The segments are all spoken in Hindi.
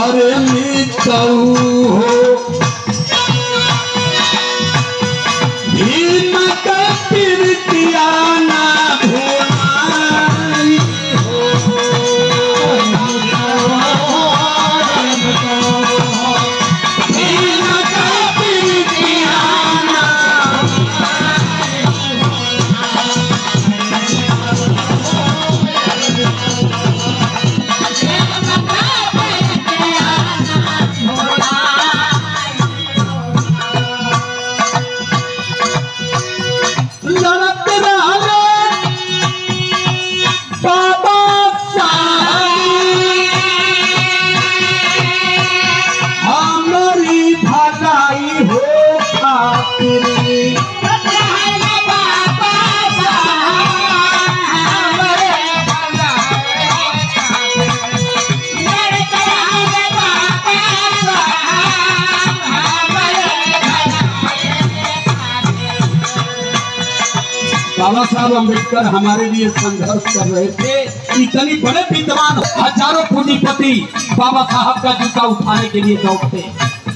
अरे मितऊ हो भीम का प्रीतिया ना भुलाई हो भीम का प्रीतिया ना लड़त रहले बाबा साहब हमारी भलाई हो खातिर बाबा साहब अम्बेडकर हमारे लिए संघर्ष कर रहे थे। इतनी बड़े विद्वान हजारों पूंजीपति बाबा साहब का जूता उठाने के लिए दौड़ते।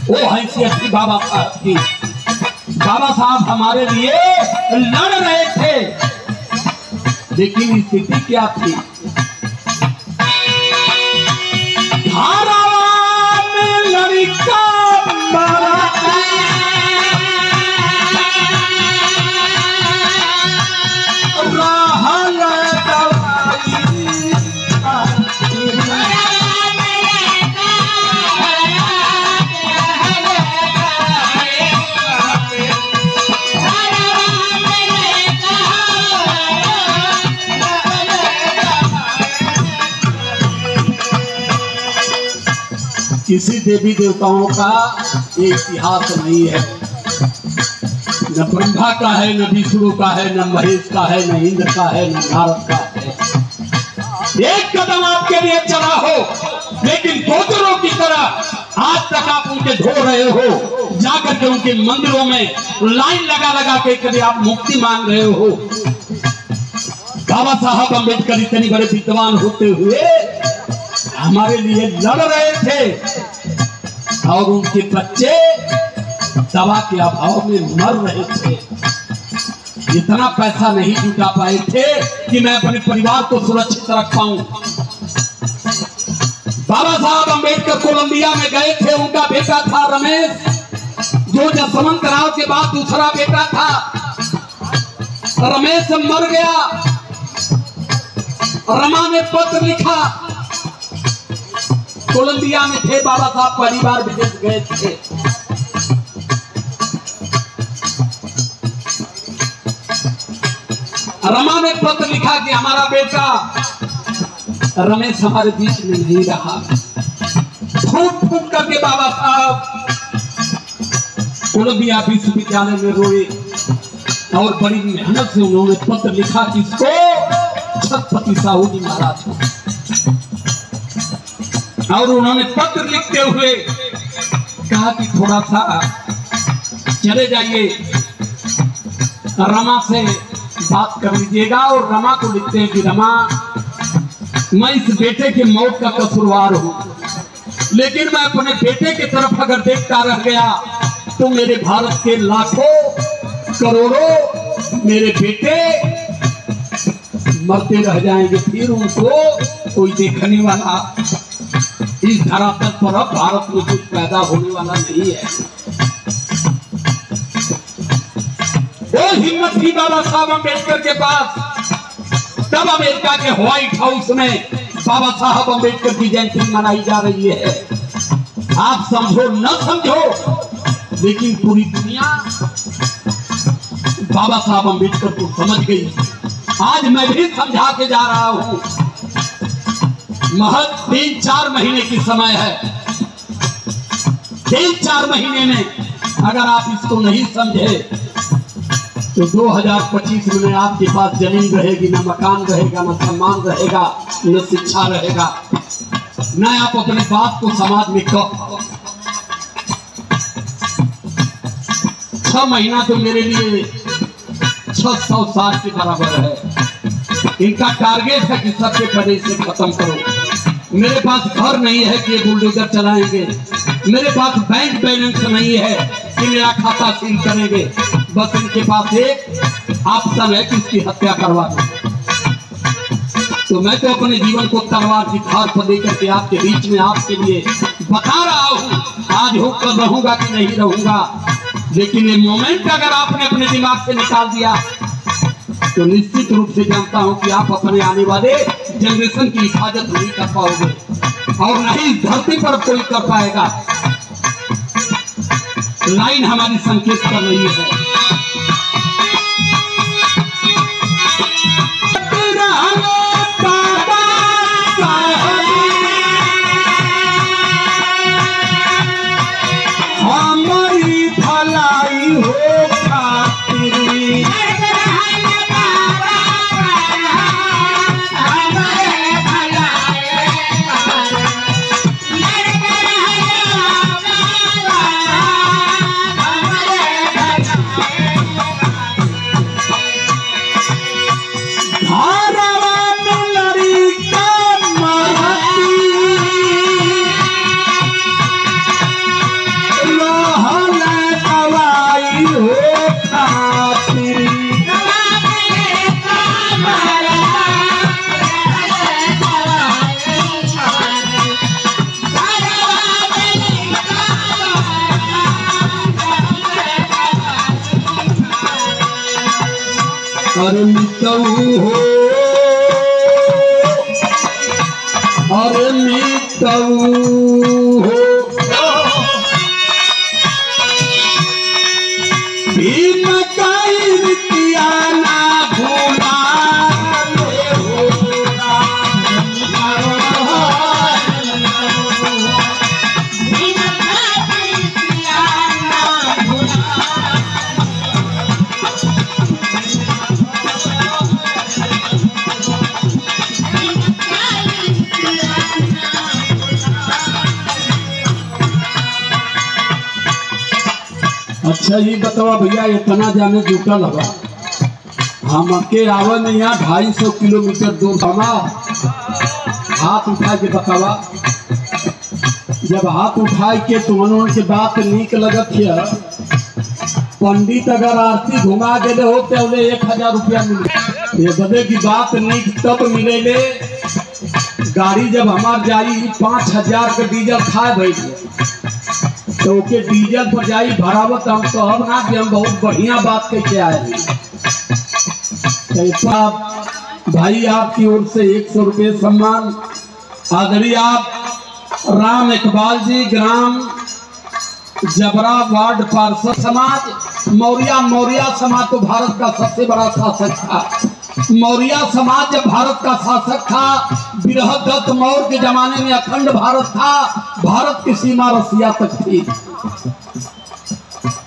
वो हैसियत थी बाबा साहब की। बाबा साहब हमारे लिए लड़ रहे थे, लेकिन स्थिति क्या थी? धारावा में लड़का मारा किसी देवी देवताओं का ये इतिहास नहीं है। न ब्रह्मा का है, न विष्णु का है, न महेश का है, न इंद्र का है, न नारद का है। एक कदम आपके लिए चला हो, लेकिन गोचरों की तरह आज तक आप उनके ढो रहे हो। जाकर के उनके मंदिरों में लाइन लगा लगा के कभी आप मुक्ति मांग रहे हो। बाबा साहब अम्बेडकर इतने बड़े विद्वान होते हुए हमारे लिए लड़ रहे थे, और उनके बच्चे दवा के अभाव में मर रहे थे। इतना पैसा नहीं जुटा पाए थे कि मैं अपने परिवार को सुरक्षित रख पाऊं। बाबा साहब अम्बेडकर कोलंबिया में गए थे। उनका बेटा था रमेश, जो जसवंत राव के बाद दूसरा बेटा था। रमेश मर गया। रमा ने पत्र लिखा। कोलंबिया में थे बाबा साहब, पहली बार विदेश गए थे। रमा ने पत्र लिखा कि हमारा बेटा रमेश हमारे बीच में नहीं रहा। फूट फूट करके बाबा साहब कोलंबिया विश्वविद्यालय में रोए, और बड़ी मेहनत से उन्होंने पत्र लिखा किसको? छत्रपति साहू जी महाराज को। और उन्होंने पत्र लिखते हुए कहा कि थोड़ा सा चले जाइए, रमा से बात कर लीजिएगा। और रमा को लिखते हैं कि रमा, मैं इस बेटे के मौत का कसूरवार हूं, लेकिन मैं अपने बेटे की तरफ अगर देखता रह गया तो मेरे भारत के लाखों करोड़ों मेरे बेटे मरते रह जाएंगे। फिर उनको कोई देखने वाला इस धरातल पर अब भारत में कुछ पैदा होने वाला नहीं है। वो हिम्मत थी बाबा साहब अम्बेडकर के पास। तब अमेरिका के व्हाइट हाउस में बाबा साहब अम्बेडकर की जयंती मनाई जा रही है। आप समझो न समझो, लेकिन पूरी दुनिया बाबा साहब अम्बेडकर को समझ गई। आज मैं भी समझा के जा रहा हूं। महज 3-4 महीने की समय है। 3-4 महीने में अगर आप इसको नहीं समझे तो 2025 में आपके पास जमीन रहेगी, न मकान रहेगा, न सम्मान रहेगा, न शिक्षा रहेगा, न आप अपनी बात को समाज में कहो। 6 महीना तो मेरे लिए 600 साल के बराबर है। इनका टारगेट है कि सबसे पहले इसे खत्म करो। मेरे पास घर नहीं है कि ये बुलडोजर चलाएंगे, मेरे पास बैंक बैलेंस नहीं है कि मेरा खाता सील करेंगे। बस इनके पास एक ऑप्शन है कि इसकी हत्या करवा दो। तो मैं तो अपने जीवन को तलवार की धार पर लेकर के आपके बीच में आपके लिए बता रहा हूँ। आज हो कर रहूंगा कि नहीं रहूंगा, लेकिन ये मोमेंट अगर आपने अपने दिमाग से निकाल दिया तो निश्चित रूप से जानता हूं कि आप अपने आने वाले जनरेशन की हिफाजत नहीं कर पाओगे और नहीं धरती पर कोई कर पाएगा। लाइन हमारी संकेत कर रही है। हमारी भलाई हो खातिर अरे मितऊ हो, अरे मितऊ हो, भीम काई रितिया ना भूला अच्छा ये बतावा भैया, इतना जाने जुटल हवा हमके आवा नहीं यहाँ 250 किलोमीटर दूर हमा हाथ उठा के बतावा। जब हाथ उठाए के तुमन के बात नीक लगत है, पंडित अगर आरती घुमा दे हो तो 1000 रुपया मिले। ये बदे की बात नीक तब मिले ले गाड़ी जब हमार जाई 5000 के डीजल खाए भाई तो के डीजल पर जाई भरावत। हम तो अब ना कि हम बहुत बढ़िया बात कह के आए तो भाई आपकी ओर से 100 रुपये सम्मान। आदरणीय आप राम इकबाल जी, ग्राम जबरा, वार्ड पार्षद समाज मौर्या। मौर्या समाज तो भारत का सबसे बड़ा शासक था। मौर्या समाज जब भारत का शासक था, बृहदत्त मौर्य के जमाने में अखंड भारत था। भारत की सीमा रसिया तक थी।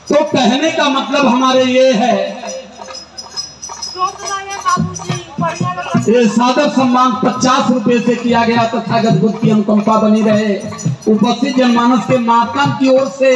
तो कहने का मतलब हमारे ये है, ये सादर सम्मान 50 रुपए से किया गया तथा गदगुद की अनुकंपा बनी रहे। उपस्थित जनमानस के मातम की ओर से